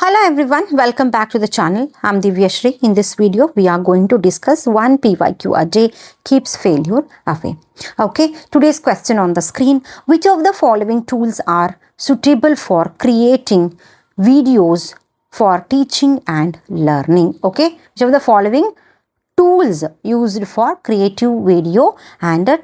Hello everyone, welcome back to the channel. I'm Divyashri. In this video, we are going to discuss one PYQ a day keeps failure away. Okay, today's question on the screen. Which of the following tools are suitable for creating videos for teaching and learning? Okay, which of the following tools used for creative video and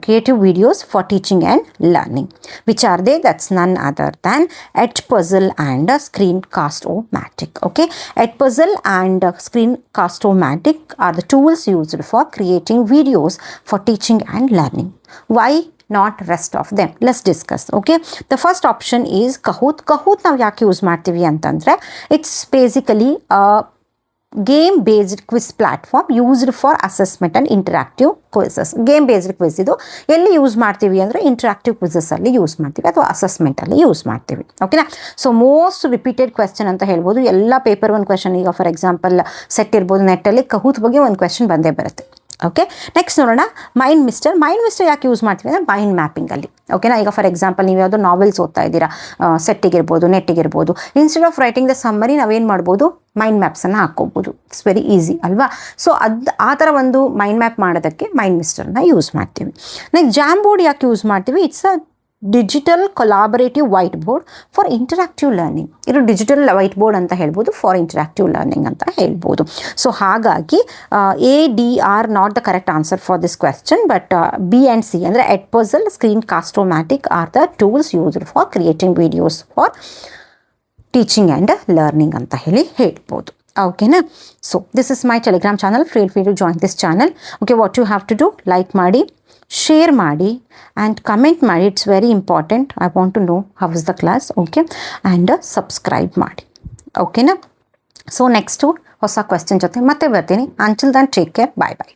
creative videos for teaching and learning? Which are they? That's none other than Edpuzzle and Screencast-O-Matic. Okay, Edpuzzle and Screencast-O-Matic are the tools used for creating videos for teaching and learning. Why not rest of them? Let's discuss. Okay, the first option is Kahoot. Kahoot ನಾವು ಯಾಕೆ use ಮಾಡ್ತೀವಿ ಅಂತಂದ್ರೆ it's basically game based quiz platform used for assessment and interactive quizzes. Game based quiz ಇದು ಎಲ್ಲಿ use ಮಾಡ್ತೀವಿ ಅಂದರೆ interactive quizzes ಅಲ್ಲಿ use ಮಾಡ್ತೀವಿ ಅಥವಾ ಅಸೆಸ್ಮೆಂಟ್ ಅಲ್ಲಿ ಯೂಸ್ ಮಾಡ್ತೀವಿ. ಓಕೆನಾ? ಸೊ ಮೋಸ್ಟ್ ರಿಪೀಟೆಡ್ ಕ್ವೆಶ್ಚನ್ ಅಂತ ಹೇಳ್ಬೋದು. ಎಲ್ಲ ಪೇಪರ್ ಒಂದು ಕ್ವೆಶನ್, ಈಗ ಫಾರ್ ಎಕ್ಸಾಂಪಲ್ ಸೆಟ್ ಇರ್ಬೋದು, ನೆಟ್ಟಲ್ಲಿ ಕಹೂತ್ ಬಗ್ಗೆ ಒಂದು ಕ್ವೆಶನ್ ಬಂದೇ ಬರುತ್ತೆ. ಓಕೆ, ನೆಕ್ಸ್ಟ್ ನೋಡೋಣ ಮೈಂಡ್ ಮಿಸ್ಟರ್. ಮೈಂಡ್ ಮಿಸ್ಟರ್ ಯಾಕೆ ಯೂಸ್ ಮಾಡ್ತೀವಿ ಅಂದರೆ ಮೈಂಡ್ ಮ್ಯಾಪಿಂಗಲ್ಲಿ. ಓಕೆನಾ? ಈಗ ಫಾರ್ ಎಕ್ಸಾಂಪಲ್ ನೀವು ಯಾವುದೋ ನಾವೆಲ್ಸ್ ಓದ್ತಾ ಇದ್ದೀರಾ, ಸೆಟ್ಟಿಗಿರ್ಬೋದು, ನೆಟ್ಟಿಗಿರ್ಬೋದು, instead of writing the summary ನಾವೇನು ಮಾಡ್ಬೋದು, ಮೈಂಡ್ ಮ್ಯಾಪ್ಸನ್ನು ಹಾಕ್ಕೋಬೋದು. ಇಟ್ಸ್ ವೆರಿ ಈಸಿ ಅಲ್ವಾ? ಸೊ ಆ ಥರ ಒಂದು ಮೈಂಡ್ ಮ್ಯಾಪ್ ಮಾಡೋದಕ್ಕೆ ಮೈಂಡ್ ಮಿಸ್ಟರ್ನ ಯೂಸ್ ಮಾಡ್ತೀವಿ. ನೆಕ್ಸ್ಟ್ ಜಾಮ್ಬೋರ್ಡ್ ಯಾಕೆ ಯೂಸ್ ಮಾಡ್ತೀವಿ? It's a digital collaborative whiteboard for interactive learning. ಇದು ಡಿಜಿಟಲ್ ವೈಟ್ ಬೋರ್ಡ್ ಅಂತ ಹೇಳ್ಬೋದು, ಫಾರ್ ಇಂಟರಾಕ್ಟಿವ್ ಲರ್ನಿಂಗ್ ಅಂತ ಹೇಳ್ಬೋದು. ಸೊ ಹಾಗಾಗಿ ADR not the correct answer for this question, but B and C ಅಂದರೆ Edpuzzle, Screencast-O-Matic are the tools used for creating videos for teaching and learning ಅಂತ ಹೇಳ್ಬೋದು. ಓಕೆನಾ? So this is my Telegram channel. Feel free to join this channel. Okay, what you have to do, like ಮಾಡಿ, share ಮಾಡಿ and comment ಮಾಡಿ. It's very important. I want to know how is the class. Okay, and subscribe ಮಾಡಿ. ಓಕೆನಾ? So next ಹೊಸ question ಜೊತೆ ಮತ್ತೆ ಬರ್ತೀನಿ. Until then take care. Bye ಬಾಯ್.